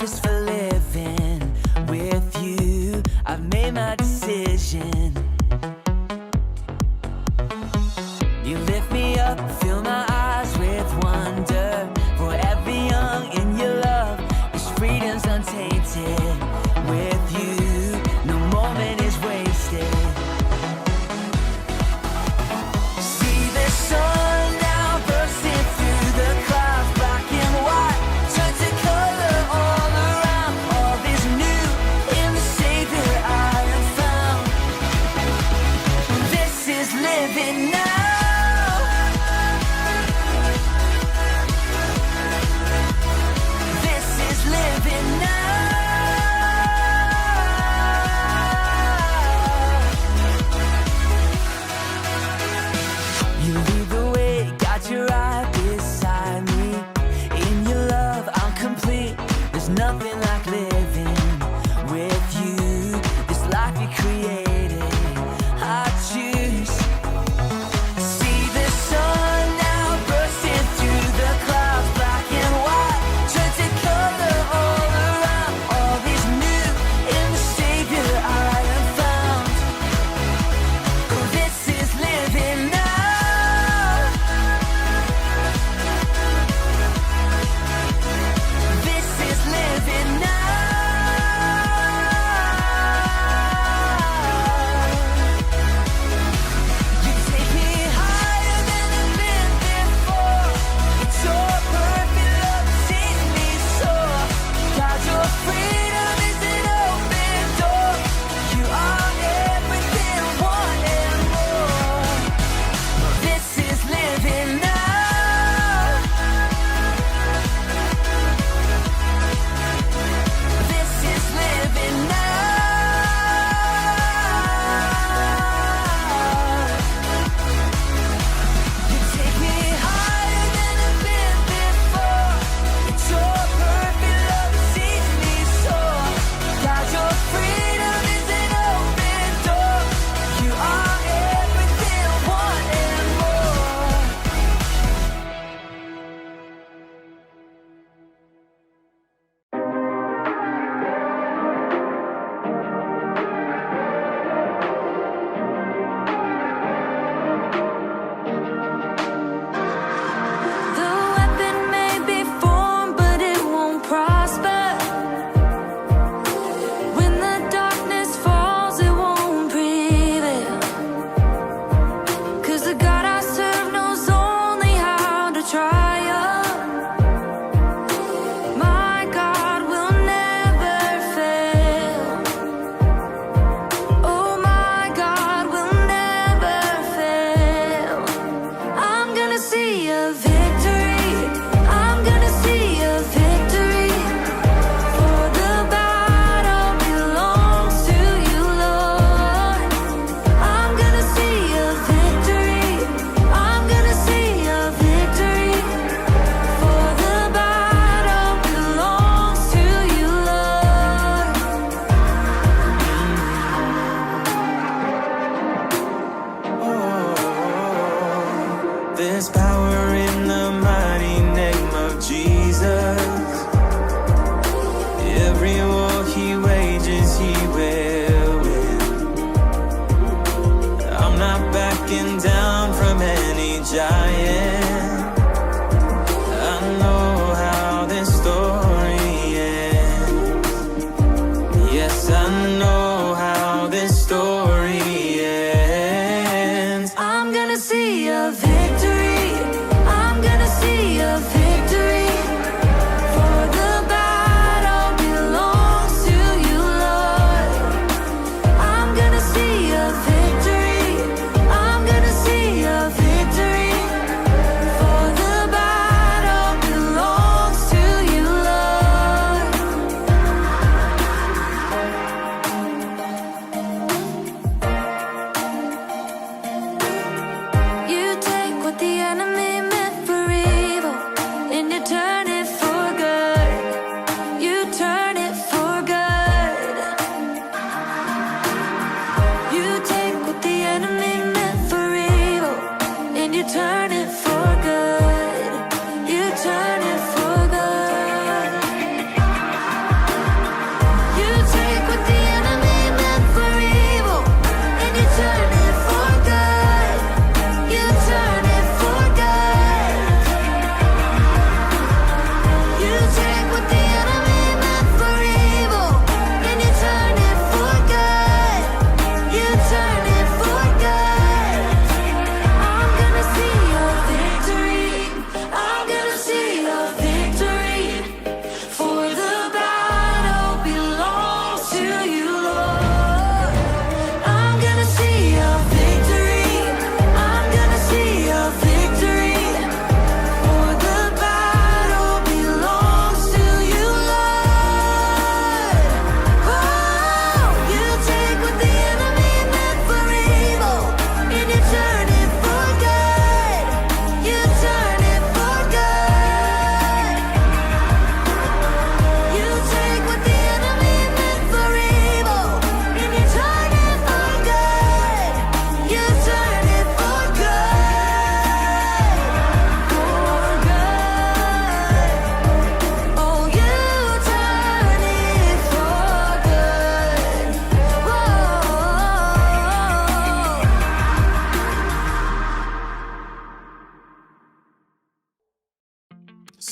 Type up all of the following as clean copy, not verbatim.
life is for living. With you, I've made my decision. You lift me up, fill my eyes with wonder. Forever young in your love, this freedom's untainted. With you, no moment is wasted. See the sun now bursting through the clouds, black and white, turn to color all around. All is new in the Savior I have found. This is living now. This is living now. You lead the way, got your eye beside me. In your love, I'm complete. There's nothing like living with you. This life you created, I choose. See the sun now bursting through the clouds, black and white, turn to color all around. All is new in the Savior I have found. This is living now. This is living now.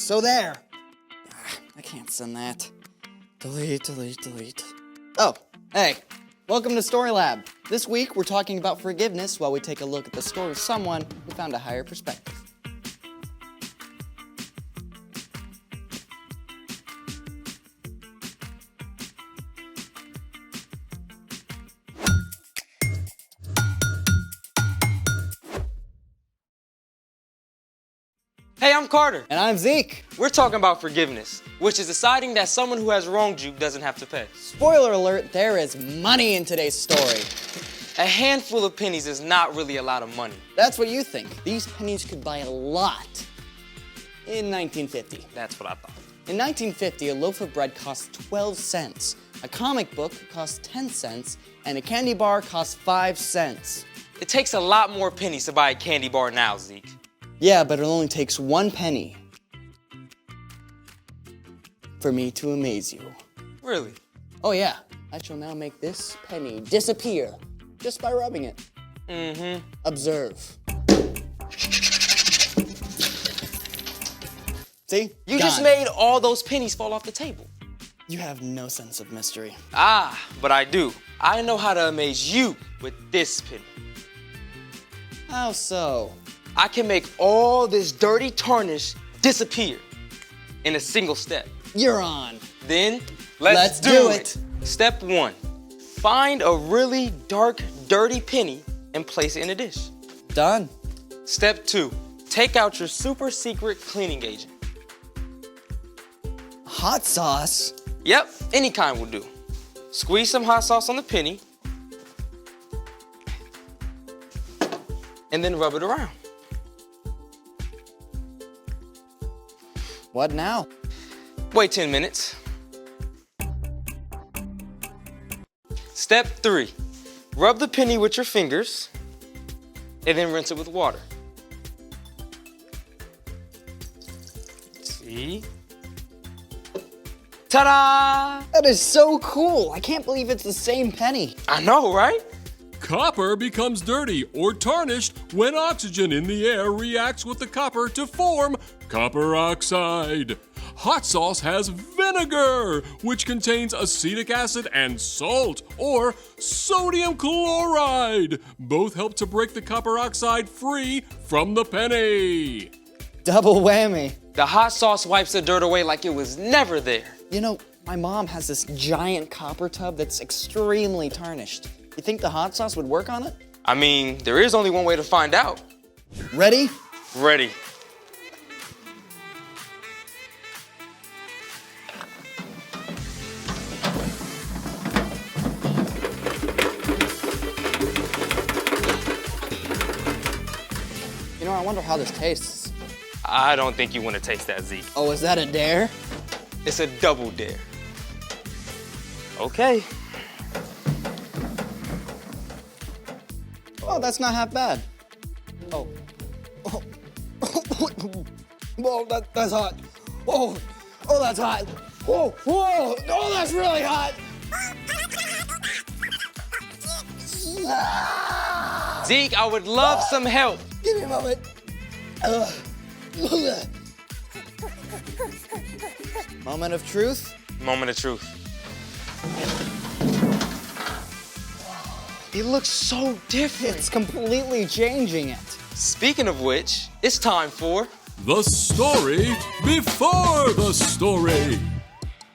So there. I can't send that. Delete. Oh, hey. Welcome to Story Lab. This week, we're talking about forgiveness while we take a look at the story of someone who found a higher perspective. Hey, I'm Carter. And I'm Zeke. We're talking about forgiveness, which is deciding that someone who has wronged you doesn't have to pay. Spoiler alert, there is money in today's story. A handful of pennies is not really a lot of money. That's what you think. These pennies could buy a lot in 1950. That's what I thought. In 1950, a loaf of bread cost 12 cents, a comic book cost 10 cents, and a candy bar cost 5 cents. It takes a lot more pennies to buy a candy bar now, Zeke. Yeah, but it only takes 1 penny for me to amaze you. Really? Oh yeah, I shall now make this penny disappear just by rubbing it. Mm-hmm. Observe. See? You just made all those pennies fall off the table. You have no sense of mystery. Ah, but I do. I know how to amaze you with this penny. How so? I can make all this dirty tarnish disappear in a single step. You're on. Then, let's do it. Step 1, find a really dark, dirty penny and place it in a dish. Done. Step 2, take out your super secret cleaning agent. Hot sauce? Yep, any kind will do. Squeeze some hot sauce on the penny and then rub it around. What now? Wait 10 minutes. Step 3, rub the penny with your fingers and then rinse it with water. See? Ta-da! That is so cool. I can't believe it's the same penny. I know, right? Copper becomes dirty or tarnished when oxygen in the air reacts with the copper to form copper oxide. Hot sauce has vinegar, which contains acetic acid and salt, or sodium chloride. Both help to break the copper oxide free from the penny. Double whammy. The hot sauce wipes the dirt away like it was never there. You know, my mom has this giant copper tub that's extremely tarnished. You think the hot sauce would work on it? I mean, there is only one way to find out. Ready? Ready. You know, I wonder how this tastes. I don't think you want to taste that, Zeke. Oh, is that a dare? It's a double dare. Okay. Oh, that's not half bad. Oh. Oh. Whoa, that's hot. Oh, that's hot. Whoa, oh, that's really hot. Zeke, I would love some help. Give me a moment. Moment of truth. Moment of truth. It looks so different. It's completely changing it. Speaking of which, it's time for The story before the story.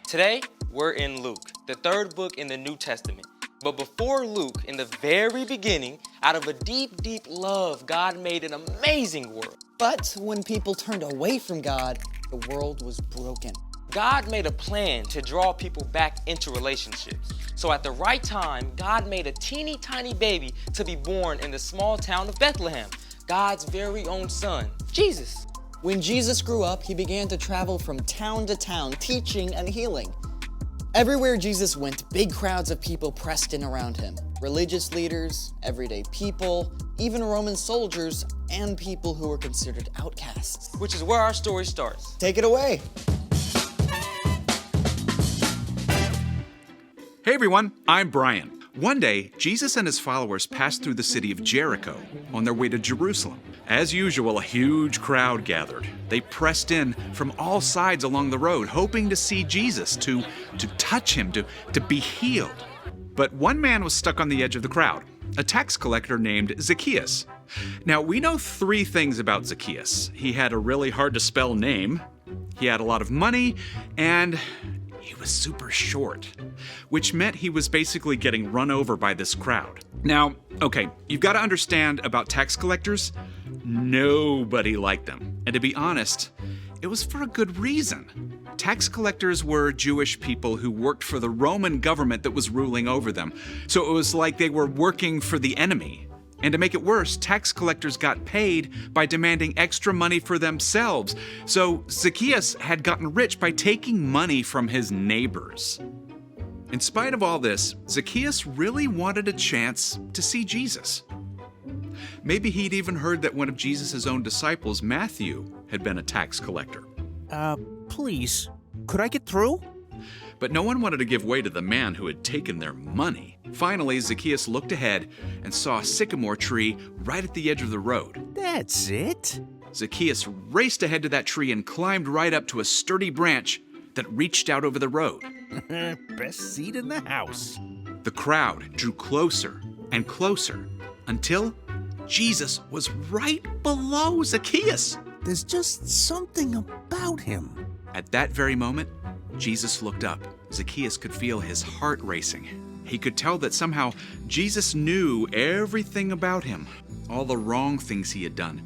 Today, we're in Luke, the 3rd book in the New Testament. But before Luke, in the very beginning, out of a deep, deep love, God made an amazing world. But when people turned away from God, the world was broken. God made a plan to draw people back into relationships. So at the right time, God made a teeny tiny baby to be born in the small town of Bethlehem, God's very own son, Jesus. When Jesus grew up, he began to travel from town to town, teaching and healing. Everywhere Jesus went, big crowds of people pressed in around him. Religious leaders, everyday people, even Roman soldiers, and people who were considered outcasts. Which is where our story starts. Take it away. Hey everyone, I'm Brian. One day, Jesus and his followers passed through the city of Jericho on their way to Jerusalem. As usual, a huge crowd gathered. They pressed in from all sides along the road, hoping to see Jesus, to touch him, to be healed. But one man was stuck on the edge of the crowd, a tax collector named Zacchaeus. Now, we know 3 things about Zacchaeus. He had a really hard-to-spell name, he had a lot of money, and he was super short, which meant he was basically getting run over by this crowd. Now, okay, you've got to understand about tax collectors, nobody liked them. And to be honest, it was for a good reason. Tax collectors were Jewish people who worked for the Roman government that was ruling over them. So it was like they were working for the enemy. And to make it worse, tax collectors got paid by demanding extra money for themselves. So Zacchaeus had gotten rich by taking money from his neighbors. In spite of all this, Zacchaeus really wanted a chance to see Jesus. Maybe he'd even heard that one of Jesus' own disciples, Matthew, had been a tax collector. Please, could I get through? But no one wanted to give way to the man who had taken their money. Finally, Zacchaeus looked ahead and saw a sycamore tree right at the edge of the road. That's it? Zacchaeus raced ahead to that tree and climbed right up to a sturdy branch that reached out over the road. Best seat in the house. The crowd drew closer and closer until Jesus was right below Zacchaeus. There's just something about him. At that very moment, Jesus looked up. Zacchaeus could feel his heart racing. He could tell that somehow Jesus knew everything about him, all the wrong things he had done,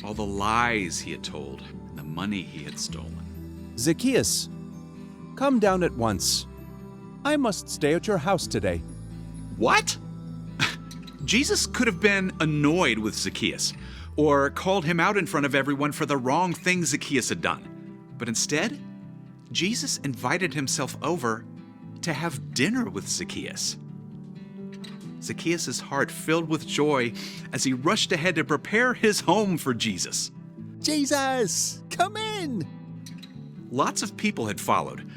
all the lies he had told, and the money he had stolen. Zacchaeus, come down at once. I must stay at your house today. What? Jesus could have been annoyed with Zacchaeus or called him out in front of everyone for the wrong things Zacchaeus had done. But instead, Jesus invited himself over to have dinner with Zacchaeus. Zacchaeus' heart filled with joy as he rushed ahead to prepare his home for Jesus. Jesus, come in! Lots of people had followed.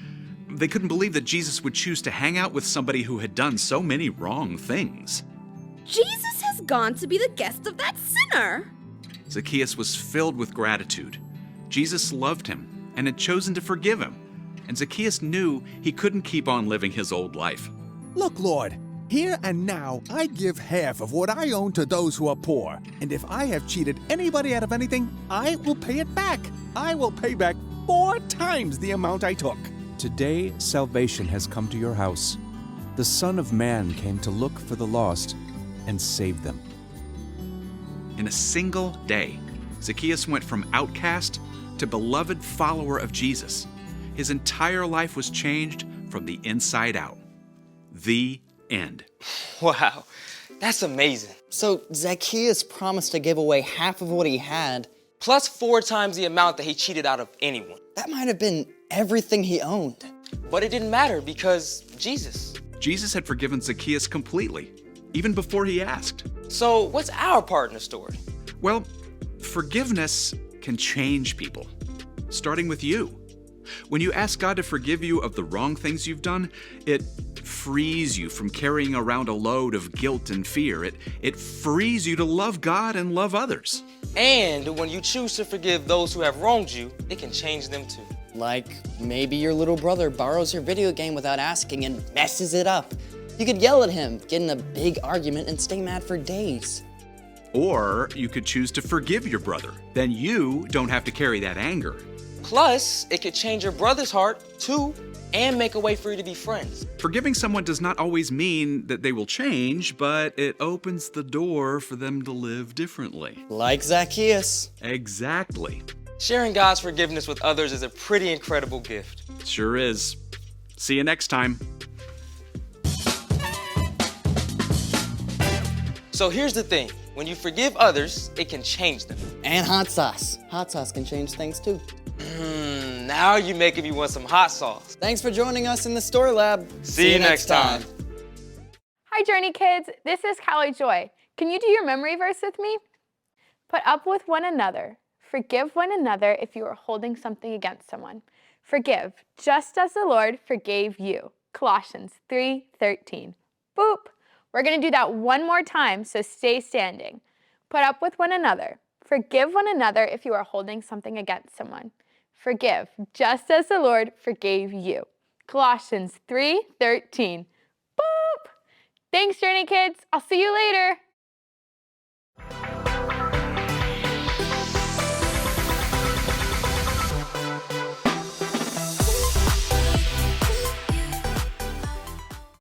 They couldn't believe that Jesus would choose to hang out with somebody who had done so many wrong things. Jesus has gone to be the guest of that sinner. Zacchaeus was filled with gratitude. Jesus loved him and had chosen to forgive him. And Zacchaeus knew he couldn't keep on living his old life. Look, Lord, here and now I give half of what I own to those who are poor. And if I have cheated anybody out of anything, I will pay it back. I will pay back 4 times the amount I took. Today, salvation has come to your house. The Son of Man came to look for the lost and save them. In a single day, Zacchaeus went from outcast to beloved follower of Jesus. His entire life was changed from the inside out. The end. Wow, that's amazing. So Zacchaeus promised to give away half of what he had. Plus 4 times the amount that he cheated out of anyone. That might have been everything he owned. But it didn't matter because Jesus. Jesus had forgiven Zacchaeus completely, even before he asked. So what's our part in the story? Well, forgiveness can change people, starting with you. When you ask God to forgive you of the wrong things you've done, it frees you from carrying around a load of guilt and fear. It frees you to love God and love others. And when you choose to forgive those who have wronged you, it can change them too. Like maybe your little brother borrows your video game without asking and messes it up. You could yell at him, get in a big argument, and stay mad for days. Or you could choose to forgive your brother. Then you don't have to carry that anger. Plus, it could change your brother's heart too and make a way for you to be friends. Forgiving someone does not always mean that they will change, but it opens the door for them to live differently. Like Zacchaeus. Exactly. Sharing God's forgiveness with others is a pretty incredible gift. Sure is. See you next time. So here's the thing. When you forgive others, it can change them. And hot sauce. Hot sauce can change things too. Now you're making me want some hot sauce. Thanks for joining us in the Story Lab. See you next time. Hi, Journey Kids. This is Callie Joy. Can you do your memory verse with me? Put up with one another. Forgive one another if you are holding something against someone. Forgive, just as the Lord forgave you. Colossians 3:13. Boop. We're going to do that one more time, so stay standing. Put up with one another. Forgive one another if you are holding something against someone. Forgive, just as the Lord forgave you. Colossians 3:13. Boop. Thanks, Journey Kids. I'll see you later.